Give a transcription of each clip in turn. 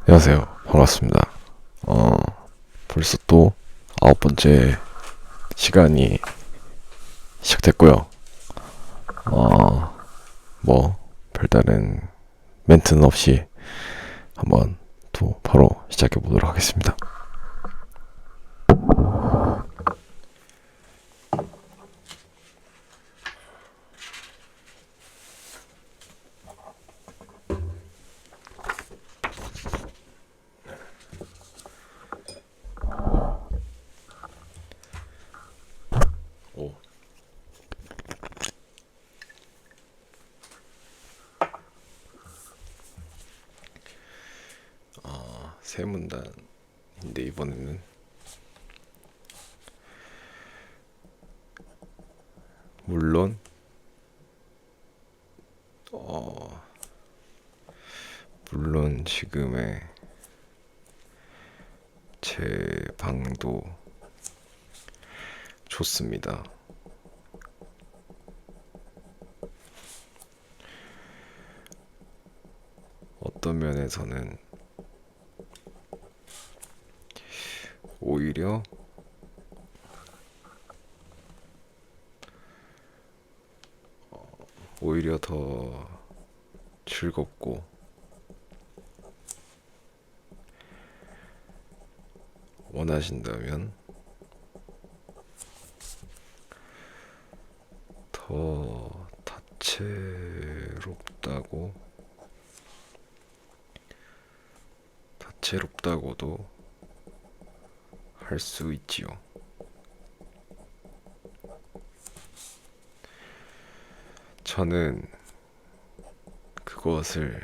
안녕하세요. 반갑습니다. 어, 벌써 또 9번째 시간이 시작됐고요. 어, 뭐, 별다른 멘트는 없이 한번 또 바로 시작해 보도록 하겠습니다. 오, 세 문단인데 이번에는 물론 어, 물론 지금의 제 방도 좋습니다. 어떤 면에서는 오히려 더 즐겁고 원하신다면 더 다채롭다고도 할 수 있지요. 저는 그것을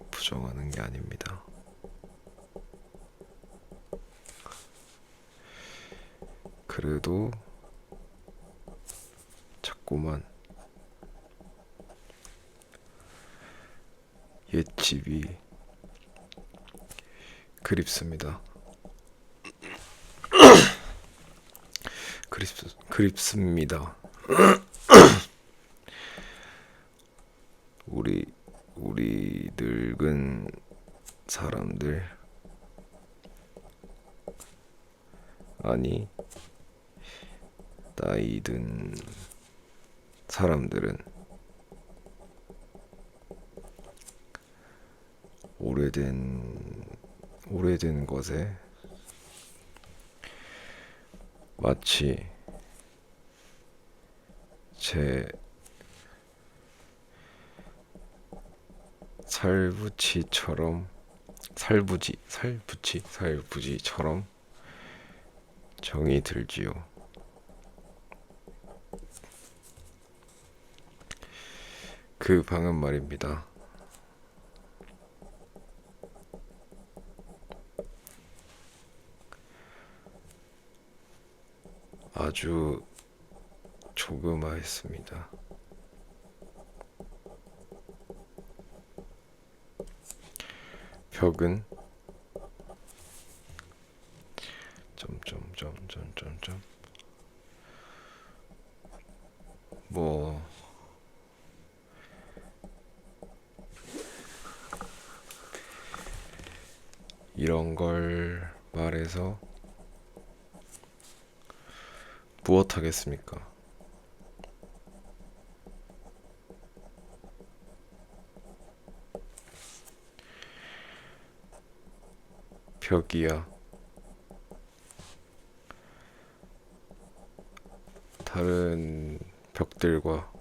부정하는 게 아닙니다. 그래도 자꾸만 옛집이 그립습니다. 그립습니다. 우리 늙은 사람들, 아니 나이 든 사람들은 오래된 것에 마치 제 살부지처럼 정이 들지요. 그 방은 말입니다. 아주 조그마했습니다. 벽은 점점점점점점 뭐 이런 걸 말해서 무엇하겠습니까? 벽이야 다른 벽들과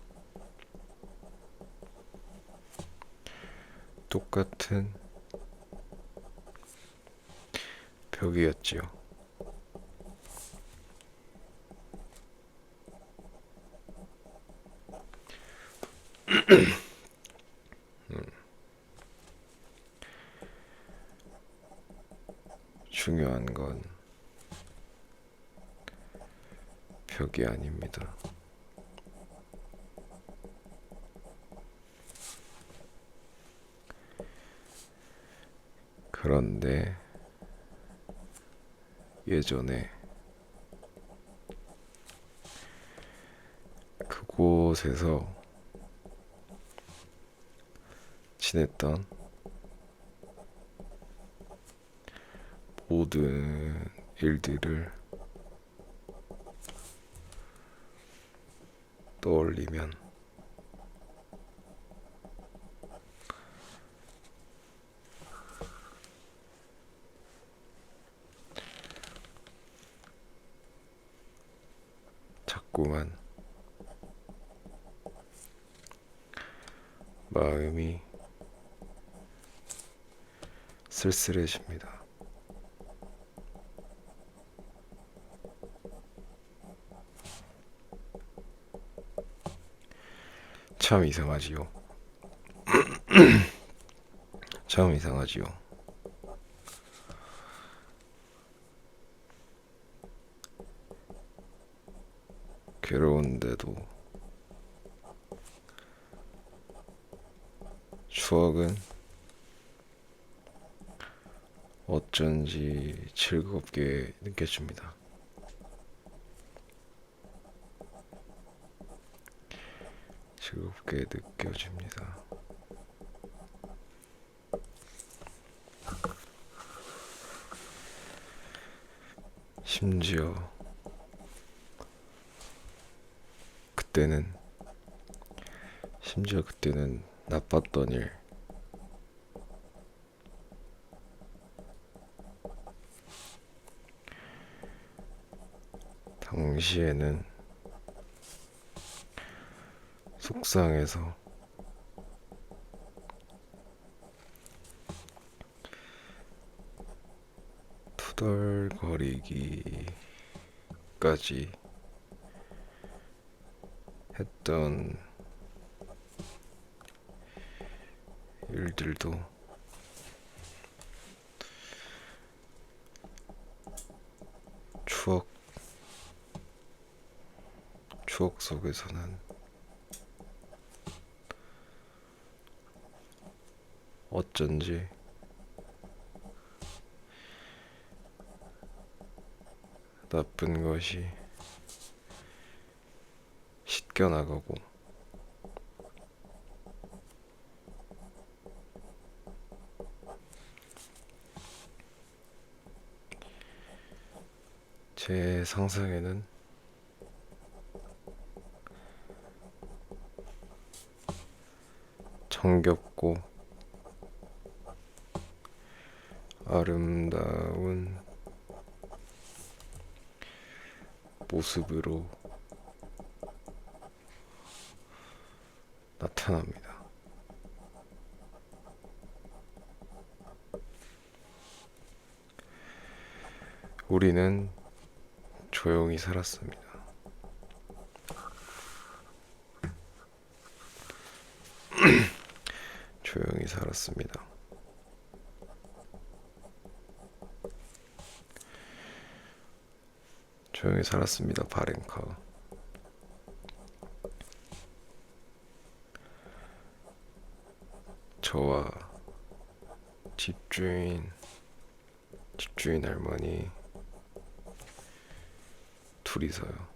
똑같은 벽이었지요. 중요한 건 벽이 아닙니다. 그런데 예전에 그곳에서 지냈던 모든 일들을 떠올리면 자꾸만 마음이 쓸쓸해집니다. 참 이상하지요. 참 이상하지요. 괴로운데도 추억은 어쩐지 즐겁게 느껴집니다. 즐겁게 느껴집니다. 심지어 그때는 나빴던 일, 당시에는 속상해서 투덜거리기까지 했던 일들도 추억 속에서는 어쩐지 나쁜 것이 씻겨나가고 제 상상에는 정겹고 아름다운 모습으로 나타납니다. 우리는 조용히 살았습니다. 조용히 살았습니다. 조용히 살았습니다. 바렌카. 저와 집주인 할머니 둘이서요.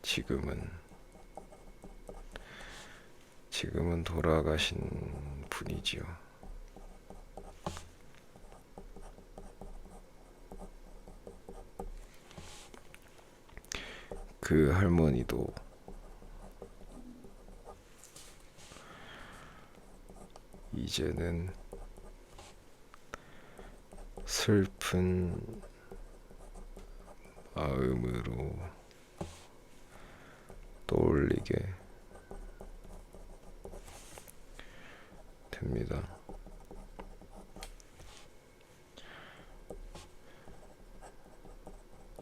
지금은 돌아가신 분이지요. 그 할머니도 이제는 슬픈 마음으로 떠올리게 됩니다.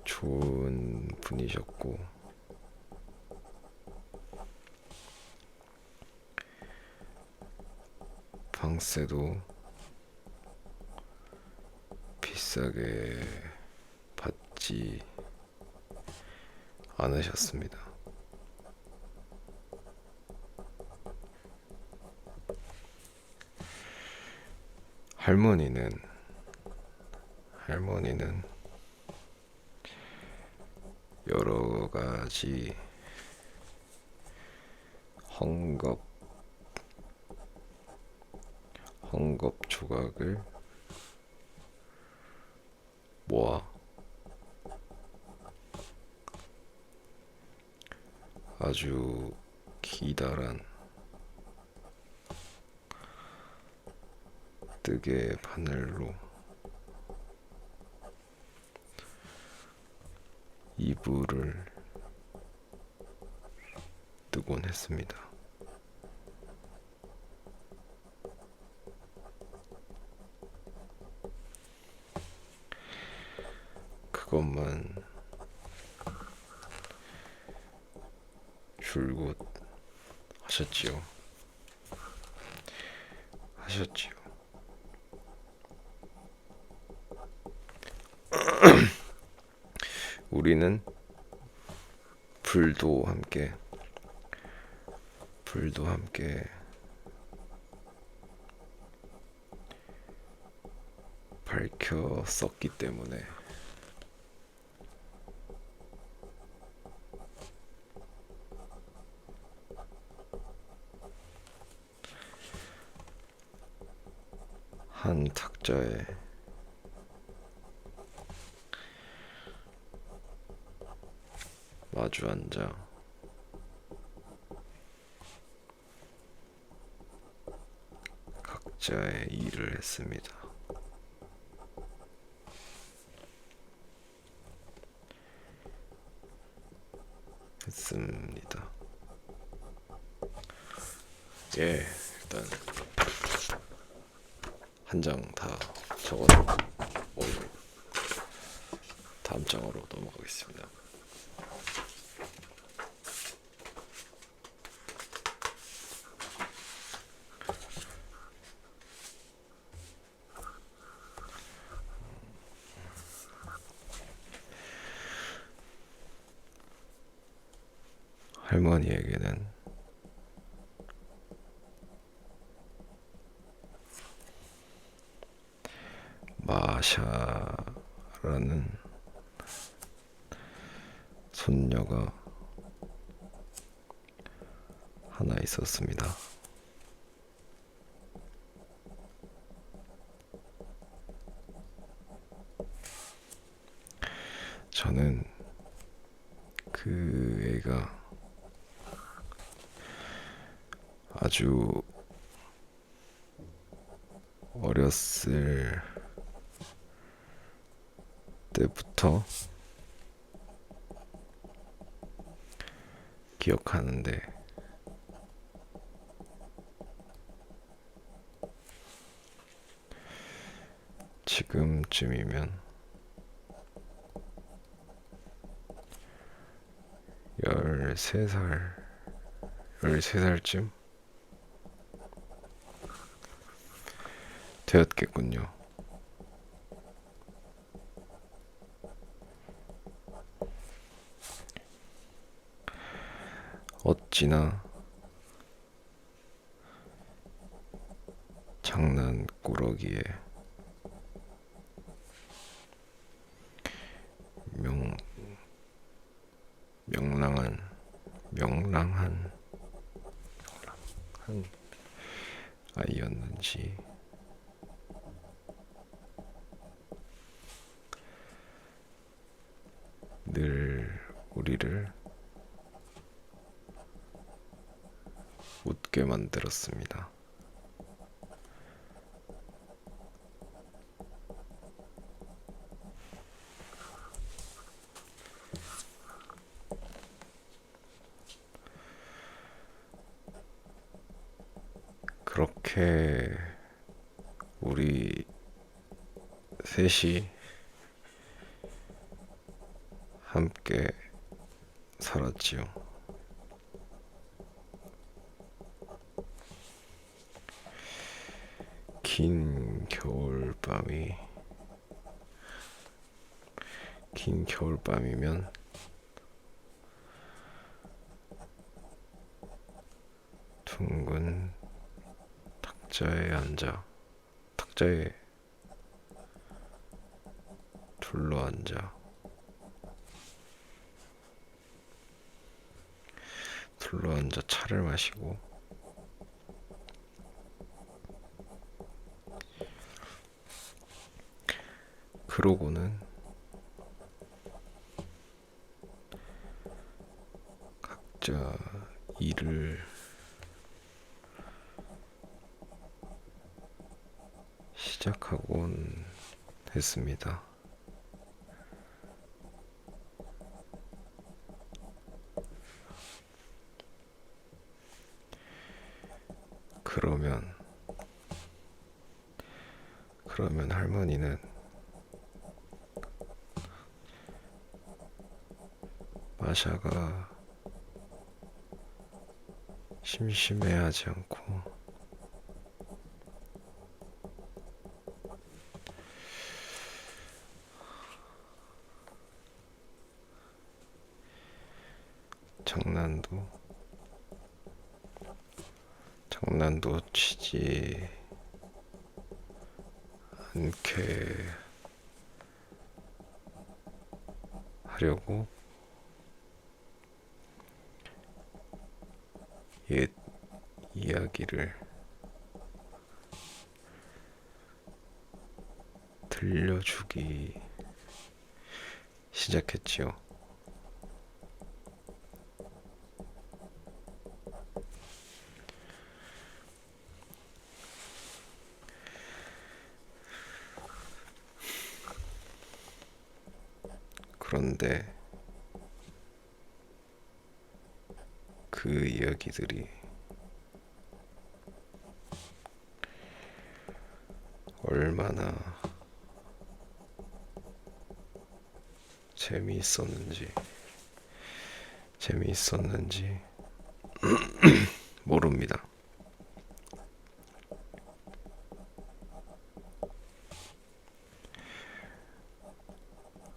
좋은 분이셨고 방세도 비싸게 받지 않으셨습니다. 할머니는 여러 가지 헝겊 조각을 모아 아주 기다란 뜨개 바늘로 이불을 뜨곤 했습니다. 그것만 줄곧 하셨지요. 우리는 불도 함께 밝혔었기 때문에 한 탁자에 마주 앉아 각자의 일을 했습니다. 예, 일단 한 장 다 적어서 다음 장으로 넘어가겠습니다. 할머니에게는 마샤라는 손녀가 하나 있었습니다. 저는 그 애가 아주 어렸을 때부터 기억하는데 지금쯤이면 13살쯤 되었겠군요. 어찌나 장난꾸러기에 명랑한 아이였는지 늘 우리를 웃게 만들었습니다. 그렇게 우리 셋이 함께 살았지요. 긴 겨울밤이면 둥근 탁자에 둘러앉아 차를 마시고 그러고는 각자 일을 시작하곤 했습니다. 그러면 할머니는 마샤가 심심해하지 않고 장난도 치지 않게 하려고 옛 이야기를 들려주기 시작했지요. 그런데 그 이야기들이 얼마나 재미있었는지 모릅니다.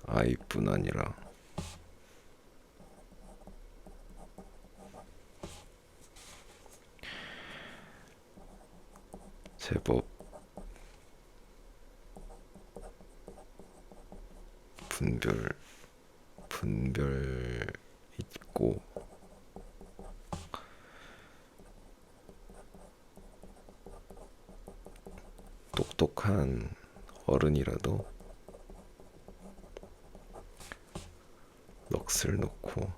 아이뿐 아니라 제법 분별 있고 똑똑한 어른이라도 넋을 놓고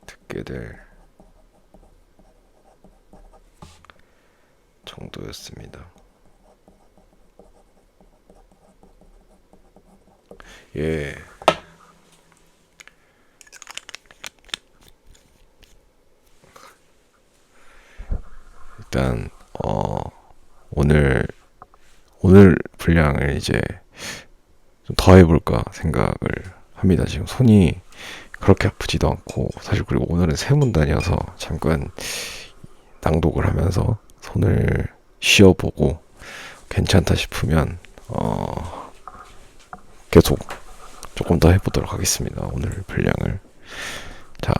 듣게 될 정도였습니다. 예. 일단 오늘 분량을 이제 좀 더 해볼까 생각을 합니다. 지금 손이 그렇게 아프지도 않고 사실 그리고 오늘은 세 문단이어서 잠깐 낭독을 하면서 손을 쉬어보고 괜찮다 싶으면 계속 조금 더 해보도록 하겠습니다. 오늘 분량을. 자,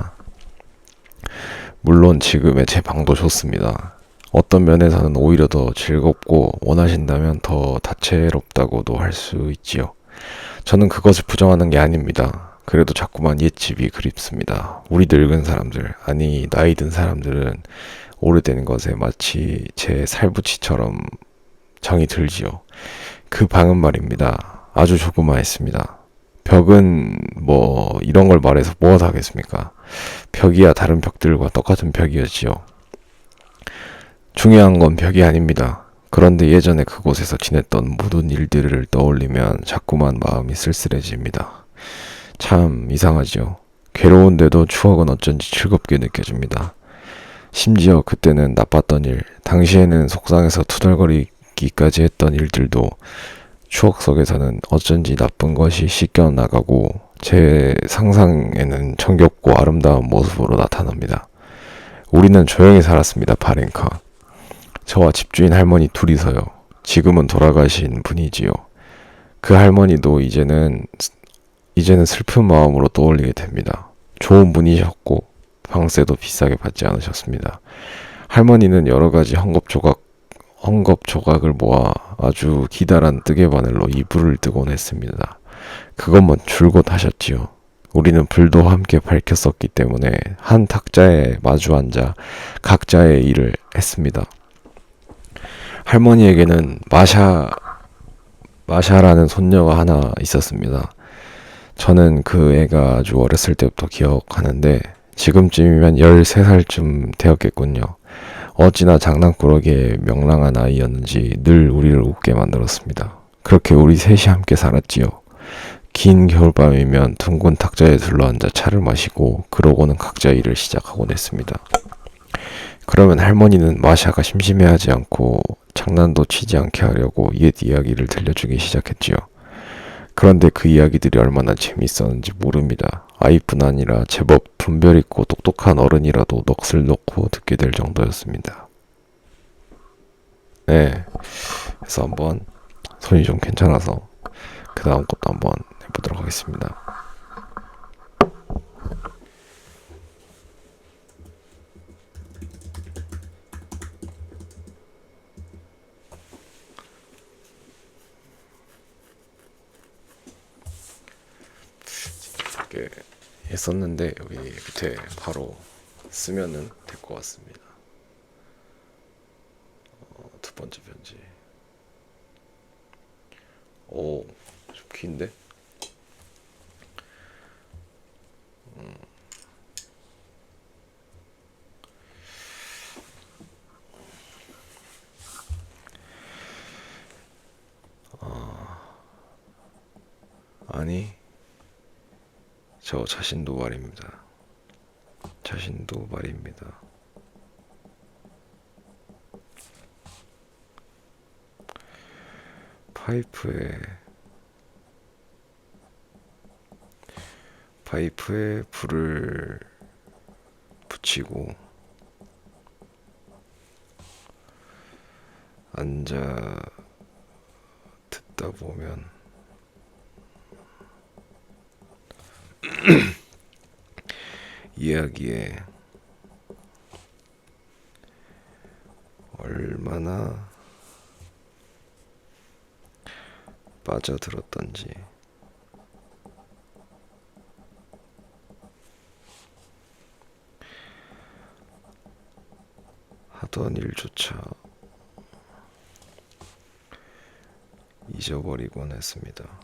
물론 지금의 제 방도 좋습니다. 어떤 면에서는 오히려 더 즐겁고 원하신다면 더 다채롭다고도 할 수 있지요. 저는 그것을 부정하는 게 아닙니다. 그래도 자꾸만 옛집이 그립습니다. 우리 늙은 사람들, 아니 나이 든 사람들은 오래된 것에 마치 제 살부치처럼 정이 들지요. 그 방은 말입니다. 아주 조그마했습니다. 벽은 뭐 이런 걸 말해서 뭐가 하겠습니까? 벽이야 다른 벽들과 똑같은 벽이었지요. 중요한 건 벽이 아닙니다. 그런데 예전에 그곳에서 지냈던 모든 일들을 떠올리면 자꾸만 마음이 쓸쓸해집니다. 참 이상하지요. 괴로운데도 추억은 어쩐지 즐겁게 느껴집니다. 심지어 그때는 나빴던 일, 당시에는 속상해서 투덜거리기까지 했던 일들도 추억 속에서는 어쩐지 나쁜 것이 씻겨나가고 제 상상에는 정겹고 아름다운 모습으로 나타납니다. 우리는 조용히 살았습니다. 바렌카. 저와 집주인 할머니 둘이서요. 지금은 돌아가신 분이지요. 그 할머니도 이제는 슬픈 마음으로 떠올리게 됩니다. 좋은 분이셨고 방세도 비싸게 받지 않으셨습니다. 할머니는 여러 가지 헝겊 조각을 모아 아주 기다란 뜨개바늘로 이불을 뜨곤 했습니다. 그것만 줄곧 하셨지요. 우리는 불도 함께 밝혔었기 때문에 한 탁자에 마주 앉아 각자의 일을 했습니다. 할머니에게는 마샤라는 손녀가 하나 있었습니다. 저는 그 애가 아주 어렸을 때부터 기억하는데 지금쯤이면 13살쯤 되었겠군요. 어찌나 장난꾸러기에 명랑한 아이였는지 늘 우리를 웃게 만들었습니다. 그렇게 우리 셋이 함께 살았지요. 긴 겨울밤이면 둥근 탁자에 둘러앉아 차를 마시고 그러고는 각자 일을 시작하곤 했습니다. 그러면 할머니는 마샤가 심심해하지 않고 장난도 치지 않게 하려고 옛 이야기를 들려주기 시작했지요. 그런데 그 이야기들이 얼마나 재미있었는지 모릅니다. 아이뿐 아니라 제법 분별 있고 똑똑한 어른이라도 넋을 놓고 듣게 될 정도였습니다. 네, 그래서 한번 손이 좀 괜찮아서 그 다음 것도 한번 해보도록 하겠습니다. 이렇게 했었는데 여기 밑에 바로 쓰면은 될 것 같습니다. 두 번째 편지. 오, 좀 긴데? 아니, 저 자신도 말입니다. 자신도 말입니다. 파이프에 불을 붙이고 앉아 듣다 보면 이야기에 얼마나 빠져들었던지 하던 일조차 잊어버리곤 했습니다.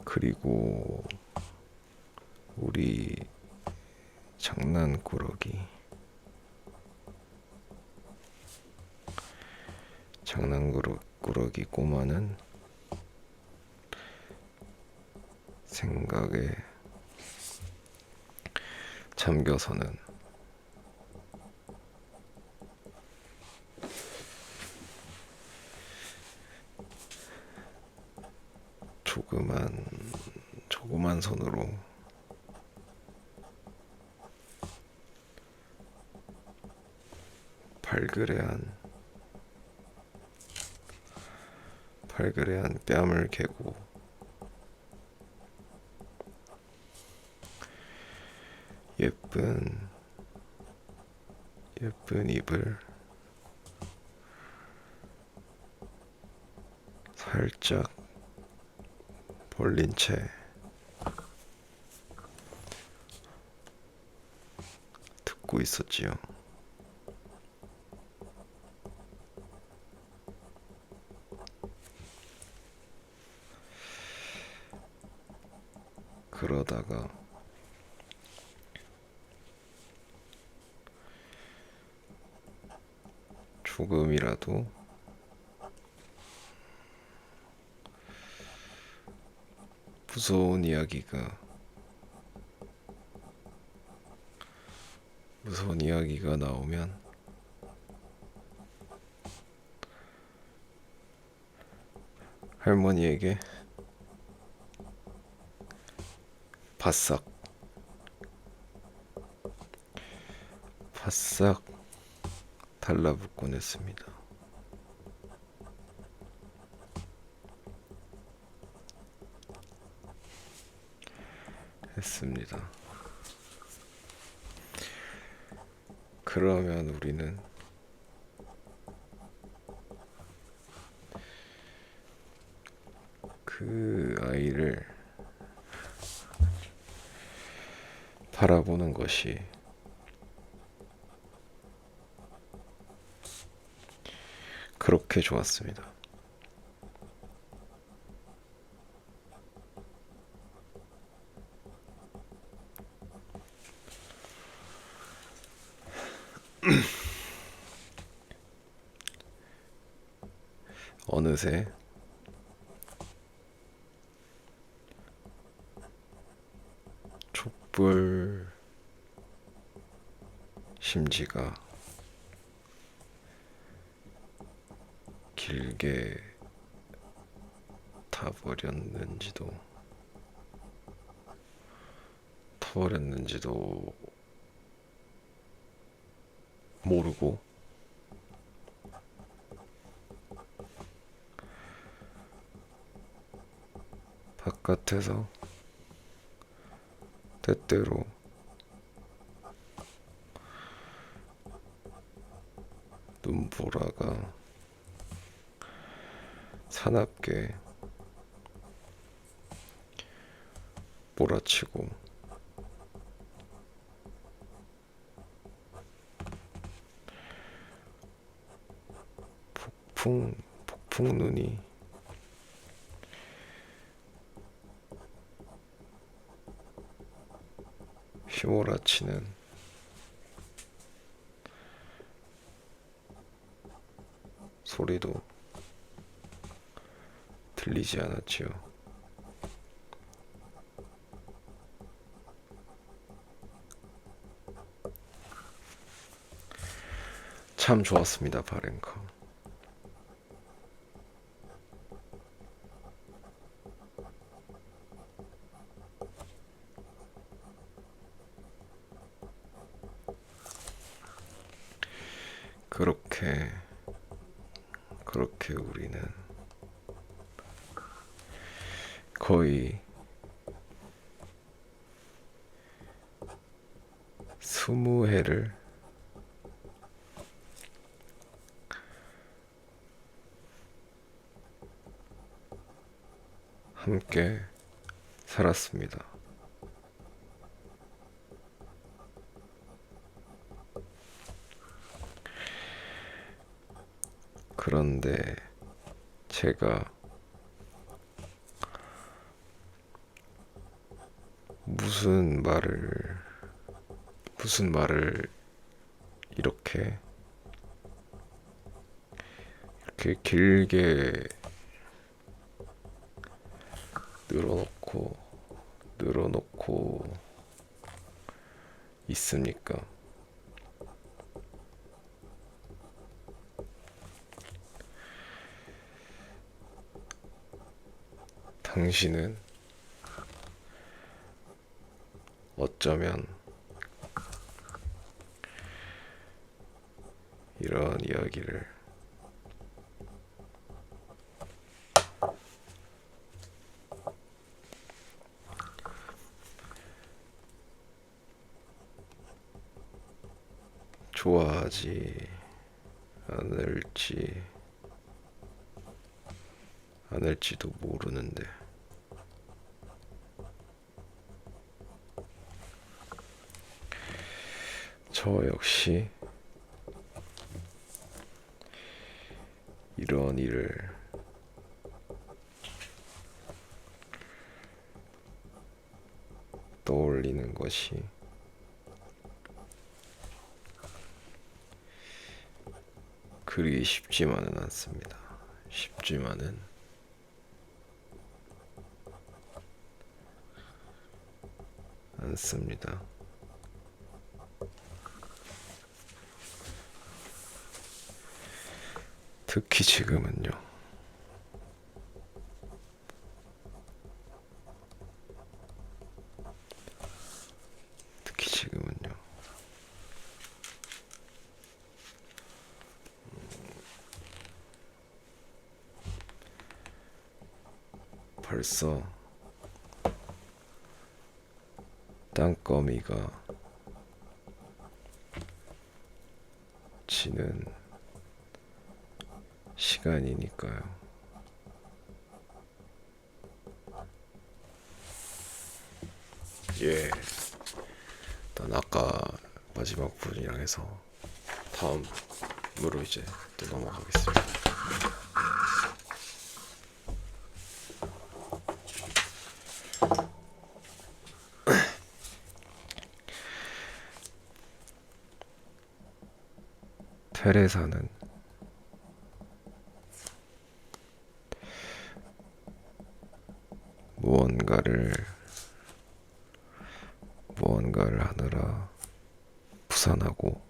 그리고 우리 장난꾸러기 꼬마는 생각에 잠겨서는 조그만 손으로 발그레한 뺨을 개고 예쁜 입을 살짝 벌린 채 듣고 있었지요. 그러다가 조금이라도 무서운 이야기가 나오면 할머니에게 바싹 달라붙곤 했습니다. 그러면 우리는 그 아이를 바라보는 것이 그렇게 좋았습니다. 어느새 촛불 심지가 길게 타버렸는지도 모르고 바깥에서 때때로 눈보라가 사납게 몰아치고 폭풍눈이 휘몰아치는 소리도 들리지 않았지요. 참 좋았습니다, 바렌카. 그렇게 우리는 거의 20회를 함께 살았습니다. 그런데 제가 무슨 말을 이렇게 길게 늘어놓고 있습니까? 당신은 어쩌면 이런 이야기를 좋아하지 않을지도 모르는데 저 역시 이런 일을 떠올리는 것이 그리 쉽지만은 않습니다. 쉽지만은 않습니다. 특히 지금은요. 벌써 땅거미가 지는 시간이니까요. 예. 일단 아까 마지막 부분이랑 해서 다음으로 이제 또 넘어가겠습니다. 테레사는 무언가를 하느라 부산하고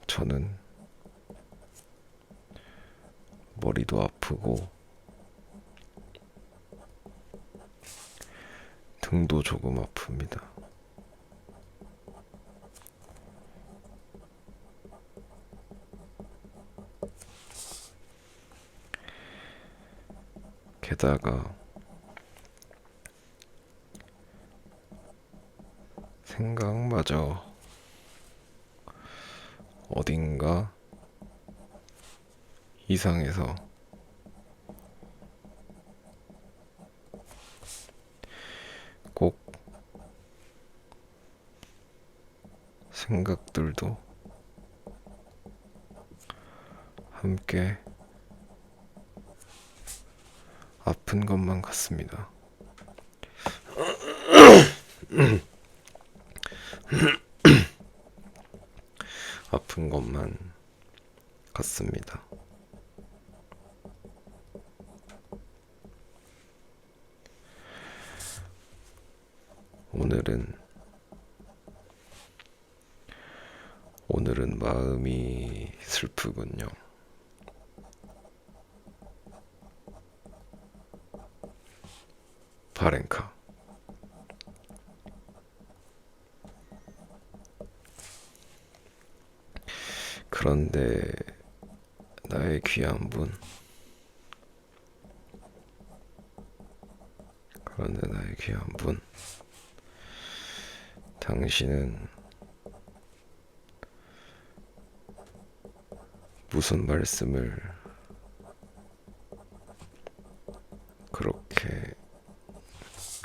저는 머리도 아프고 등도 조금 아픕니다. 게다가 생각마저 어딘가 이상해서 꼭 생각들도 함께 아픈 것만 같습니다. 아픈 것만 같습니다. 오늘은 마음이 슬프군요. 바렌카. 그런데 나의 귀한 분, 당신은 무슨 말씀을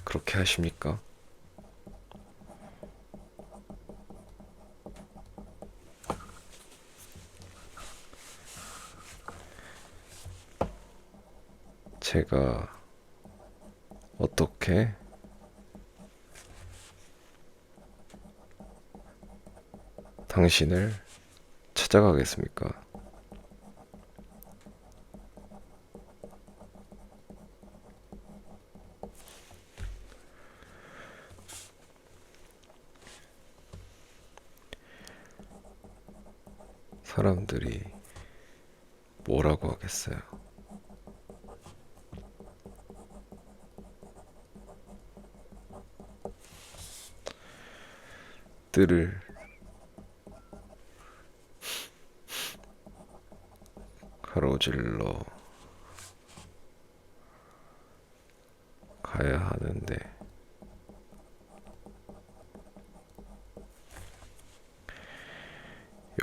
그렇게 하십니까? 제가 어떻게 당신을 찾아가겠습니까? 사람들이 뭐라고 하겠어요? 뜰을 가로질러 가야 하는데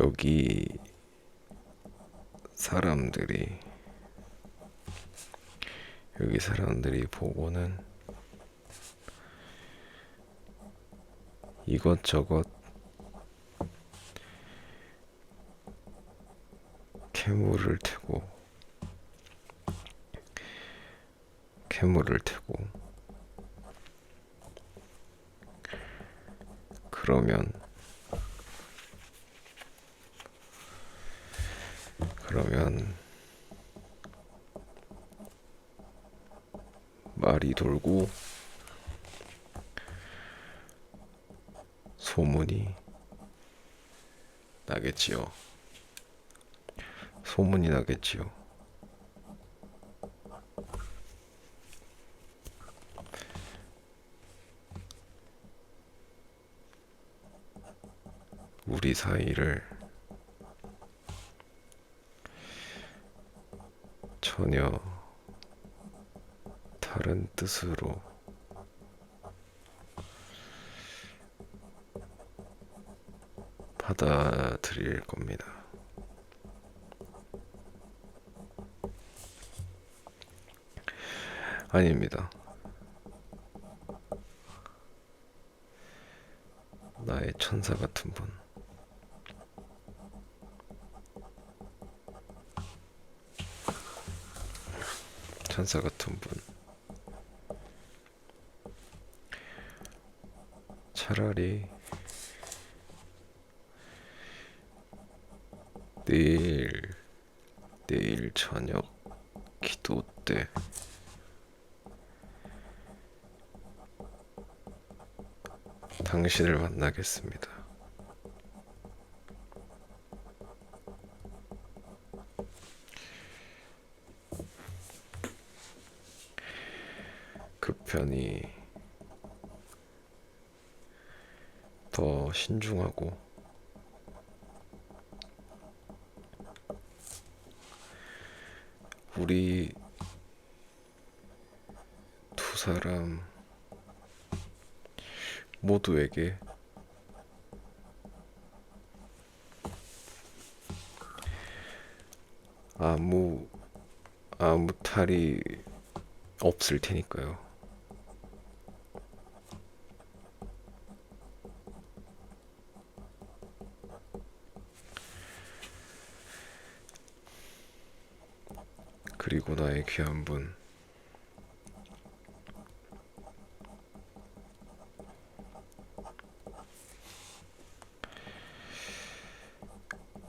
여기 사람들이 보고는 이것저것 캐물을 테고 그러면 말이 돌고 소문이 나겠지요. 우리 사이를 전혀 다른 뜻으로 받아들일 겁니다. 아닙니다. 나의 천사 같은 분. 천사 같은 분. 차라리 내일 저녁 기도 때 당신을 만나겠습니다. 그 편이 더 신중하고 우리 두 사람 모두에게 아무 탈이 없을 테니까요. 그리고 나의 귀한 분,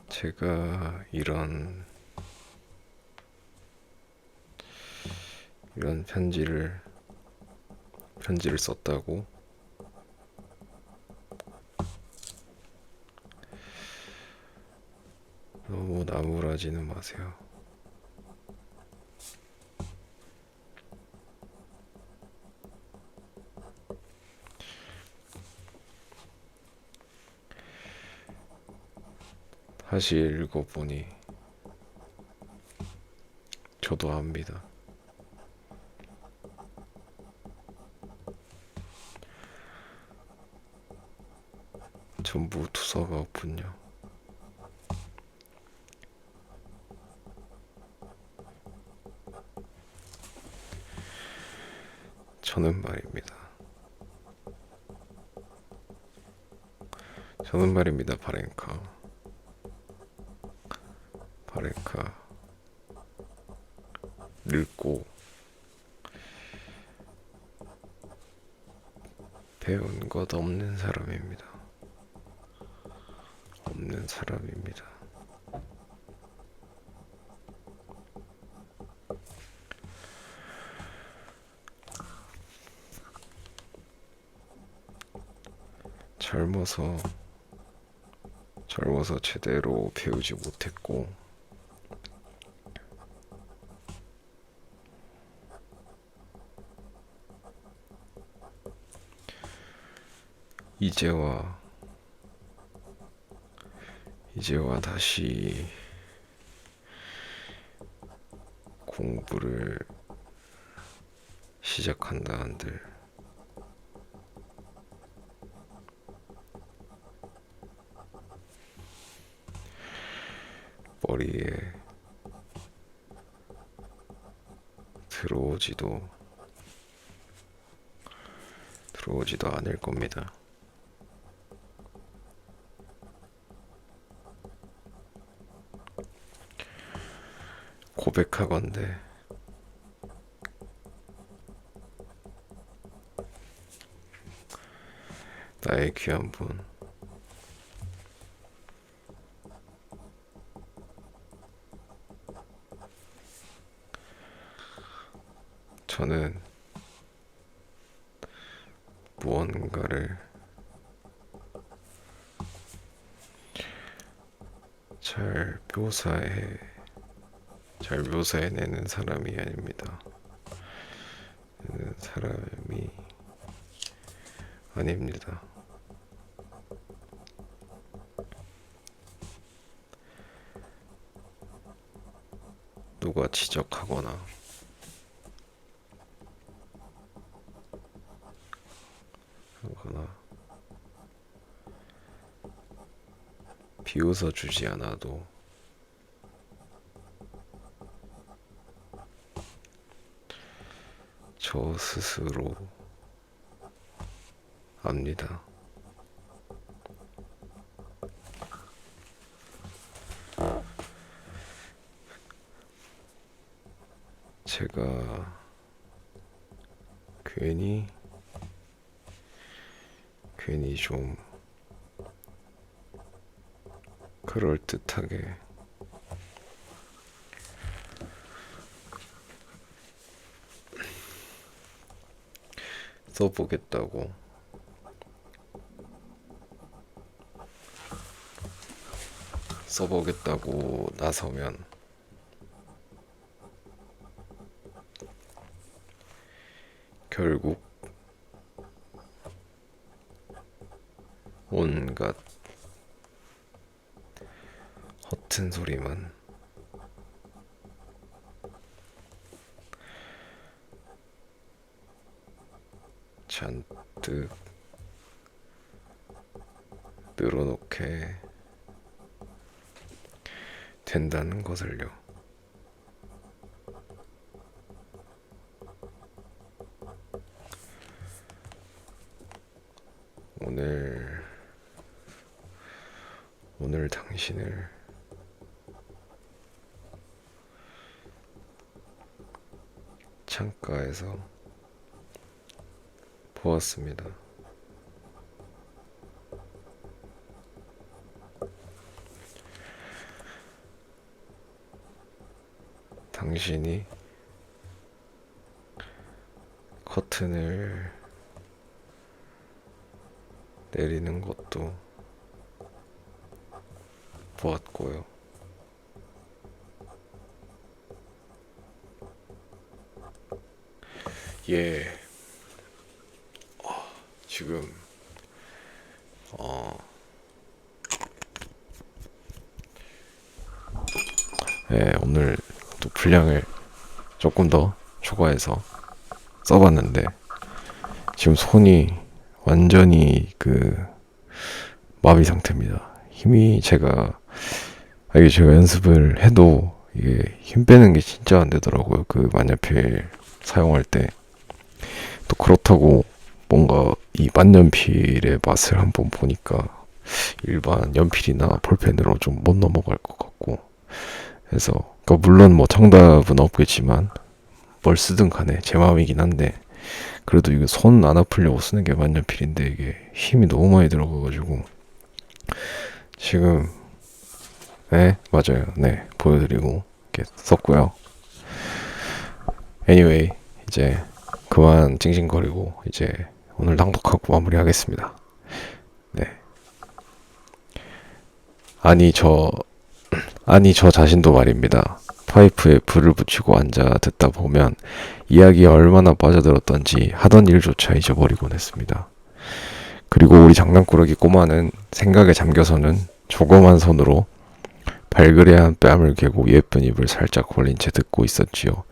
제가 이런 편지를 썼다고 너무 나무라지는 마세요. 다시 읽어보니 저도 압니다. 전부 투서가 없군요. 저는 말입니다. 바렌카 늙고 배운 것 없는 사람입니다. 젊어서 제대로 배우지 못했고 이제와 다시 공부를 시작한다 한들 머리에 들어오지도 않을 겁니다. 고백하건대 나의 귀한 분, 저는 무언가를 잘 묘사해내는 사람이 아닙니다. 아닙니다. 누가 지적하거나 비웃어 주지 않아도 저 스스로 압니다. 제가 괜히 좀 그럴듯하게 써보겠다고 나서면 결국 온갖 허튼 소리만 잔뜩 늘어놓게 된다는 것을요. 오늘 당신을 창가에서 보았습니다. 당신이 커튼을 내리는 것도 보았고요. 예, 지금 오늘 또 분량을 조금 더 초과해서 써봤는데 지금 손이 완전히 마비 상태입니다. 힘이 이게 제가 연습을 해도 이게 힘 빼는 게 진짜 안 되더라고요. 만년필 사용할 때. 또 그렇다고 뭔가 이 만년필의 맛을 한번 보니까 일반 연필이나 볼펜으로 좀 못 넘어갈 것 같고 해서 물론 뭐 정답은 없겠지만 뭘 쓰든 간에 제 마음이긴 한데 그래도 이거 손 안 아프려고 쓰는 게 만년필인데 이게 힘이 너무 많이 들어가가지고 지금 맞아요. 보여드리고 이렇게 썼고요. anyway 이제 그만 찡찡거리고 이제 오늘 낭독하고 마무리하겠습니다. 아니 저 자신도 말입니다. 파이프에 불을 붙이고 앉아 듣다 보면 이야기에 얼마나 빠져들었던지 하던 일조차 잊어버리곤 했습니다. 그리고 우리 장난꾸러기 꼬마는 생각에 잠겨서는 조그만 손으로 발그레한 뺨을 괴고 예쁜 입을 살짝 벌린 채 듣고 있었지요.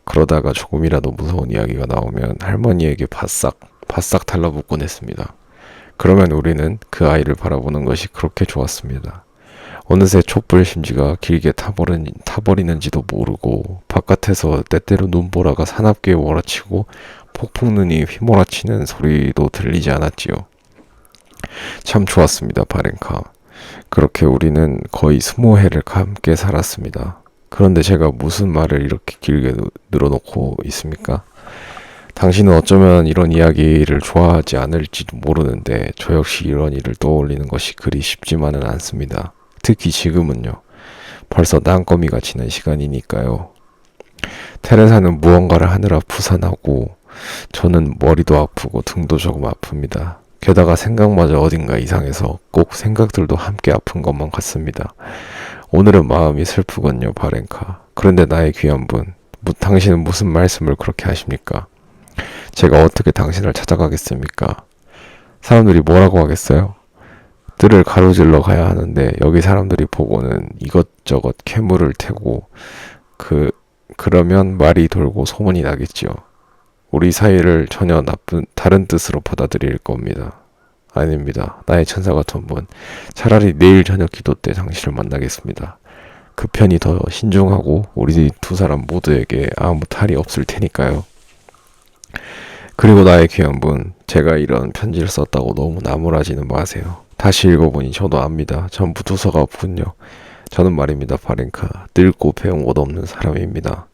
그러다가 조금이라도 무서운 이야기가 나오면 할머니에게 바싹 달라붙곤 했습니다. 그러면 우리는 그 아이를 바라보는 것이 그렇게 좋았습니다. 어느새 촛불 심지가 길게 타버리는지도 모르고 바깥에서 때때로 눈보라가 사납게 몰아치고 폭풍눈이 휘몰아치는 소리도 들리지 않았지요. 참 좋았습니다, 바렌카. 그렇게 우리는 거의 20해를 함께 살았습니다. 그런데 제가 무슨 말을 이렇게 길게 늘어놓고 있습니까? 당신은 어쩌면 이런 이야기를 좋아하지 않을지도 모르는데 저 역시 이런 일을 떠올리는 것이 그리 쉽지만은 않습니다. 특히 지금은요. 벌써 땅거미가 지난 시간이니까요. 테레사는 무언가를 하느라 부산하고 저는 머리도 아프고 등도 조금 아픕니다. 게다가 생각마저 어딘가 이상해서 꼭 생각들도 함께 아픈 것만 같습니다. 오늘은 마음이 슬프군요, 바렌카. 그런데 나의 귀한 분, 당신은 무슨 말씀을 그렇게 하십니까? 제가 어떻게 당신을 찾아가겠습니까? 사람들이 뭐라고 하겠어요? 뜰을 가로질러 가야 하는데 여기 사람들이 보고는 이것저것 캐물을 태고 그러면 말이 돌고 소문이 나겠지요. 우리 사이를 전혀 다른 뜻으로 받아들일 겁니다. 아닙니다. 나의 천사 같은 분. 차라리 내일 저녁 기도 때 당신을 만나겠습니다. 그 편이 더 신중하고 우리 두 사람 모두에게 아무 탈이 없을 테니까요. 그리고 나의 귀한 분, 제가 이런 편지를 썼다고 너무 나무라지는 마세요. 다시 읽어보니 저도 압니다. 전부 두서가 없군요. 저는 말입니다, 파렌카. 늙고 배운 것 없는 사람입니다.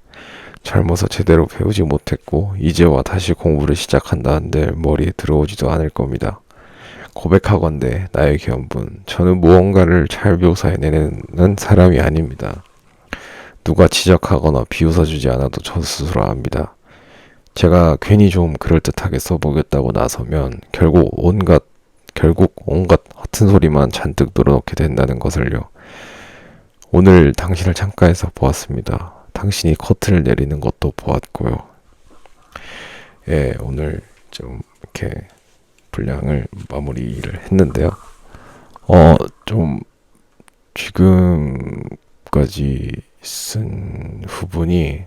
젊어서 제대로 배우지 못했고 이제와 다시 공부를 시작한다는데 머리에 들어오지도 않을 겁니다. 고백하건대 나의 귀한 분, 저는 무언가를 잘 묘사해내는 사람이 아닙니다. 누가 지적하거나 비웃어주지 않아도 저 스스로 압니다. 제가 괜히 좀 그럴듯하게 써보겠다고 나서면 결국 온갖 허튼 소리만 잔뜩 늘어놓게 된다는 것을요. 오늘 당신을 창가에서 보았습니다. 당신이 커튼을 내리는 것도 보았고요. 예, 오늘 좀 이렇게 분량을 마무리를 했는데요. 좀 지금까지 쓴 부분이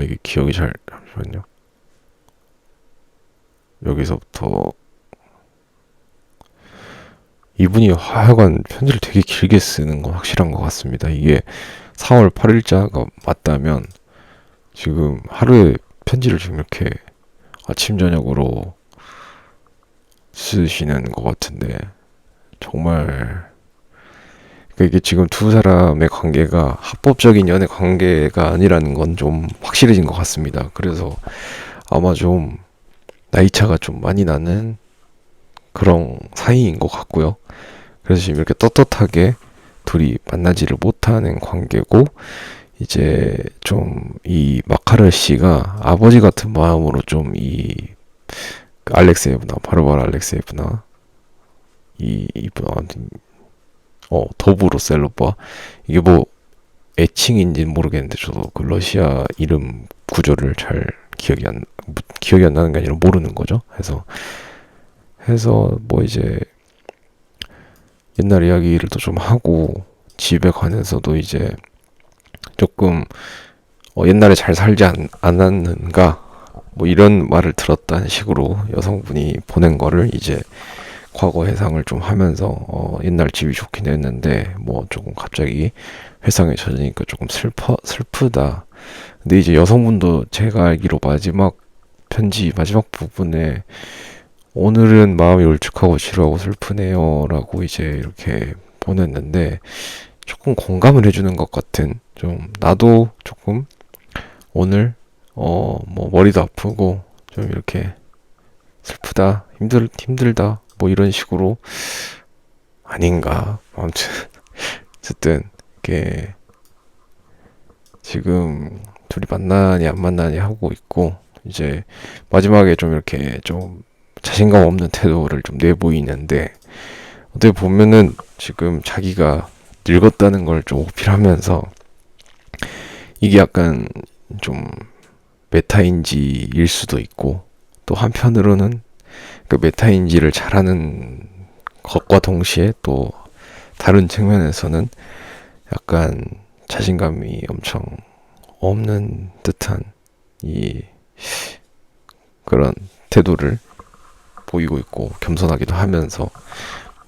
이게 기억이 잠시만요. 여기서부터 이분이 하여간 편지를 되게 길게 쓰는 건 확실한 것 같습니다. 이게 4월 8일자가 맞다면 지금 하루에 편지를 지금 이렇게 아침 저녁으로 쓰시는 것 같은데 정말 이게 지금 두 사람의 관계가 합법적인 연애 관계가 아니라는 건 좀 확실해진 것 같습니다. 그래서 아마 좀 나이차가 좀 많이 나는 그런 사이인 것 같고요. 그래서 지금 이렇게 떳떳하게 둘이 만나지를 못하는 관계고, 이제 좀 이 마카르 씨가 아버지 같은 마음으로 좀 이 알렉세예브나 바르바라 알렉세예브나 이분 더부로 셀로바, 이게 뭐 애칭인지는 모르겠는데 저도 그 러시아 이름 구조를 잘 기억이 안 나는 게 아니라 모르는 거죠. 해서 뭐 이제 옛날 이야기를 또 좀 하고, 집에 관해서도 이제 조금 옛날에 잘 살지 않았는가 뭐 이런 말을 들었다는 식으로 여성분이 보낸 거를 이제 과거 회상을 좀 하면서 옛날 집이 좋긴 했는데 뭐 조금 갑자기 회상에 젖으니까 조금 슬프다. 근데 이제 여성분도 제가 알기로 마지막 부분에 오늘은 마음이 울적하고 지루하고 슬프네요 라고 이제 이렇게 보냈는데, 조금 공감을 해주는 것 같은, 좀 나도 조금 오늘 뭐 머리도 아프고 좀 이렇게 슬프다, 힘들다 뭐 이런 식으로 아닌가. 아무튼 어쨌든 이게 지금 둘이 만나니 안 만나니 하고 있고, 이제 마지막에 좀 이렇게 좀 자신감 없는 태도를 좀 내보이는데, 어떻게 보면은 지금 자기가 늙었다는 걸 좀 어필하면서 이게 약간 좀 메타인지일 수도 있고, 또 한편으로는 그 메타인지를 잘하는 것과 동시에 또 다른 측면에서는 약간 자신감이 엄청 없는 듯한 이 그런 태도를 보이고 있고, 겸손하기도 하면서,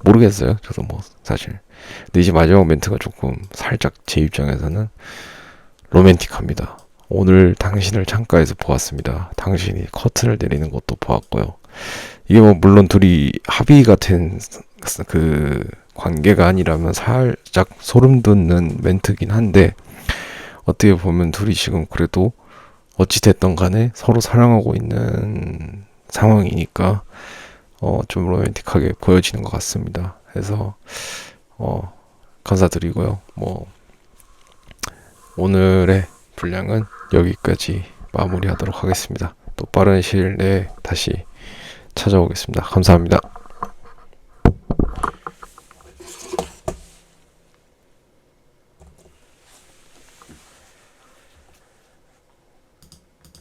모르겠어요. 저도 뭐 사실. 근데 이제 마지막 멘트가 조금 살짝 제 입장에서는 로맨틱합니다. 오늘 당신을 창가에서 보았습니다. 당신이 커튼을 내리는 것도 보았고요. 이게 뭐 물론 둘이 합의가 된 그 관계가 아니라면 살짝 소름 돋는 멘트긴 한데, 어떻게 보면 둘이 지금 그래도 어찌됐던 간에 서로 사랑하고 있는 상황이니까 좀 로맨틱하게 보여지는 것 같습니다. 그래서 감사드리고요. 뭐 오늘의 분량은 여기까지 마무리하도록 하겠습니다. 또 빠른 시일 내에 다시 찾아오겠습니다. 감사합니다.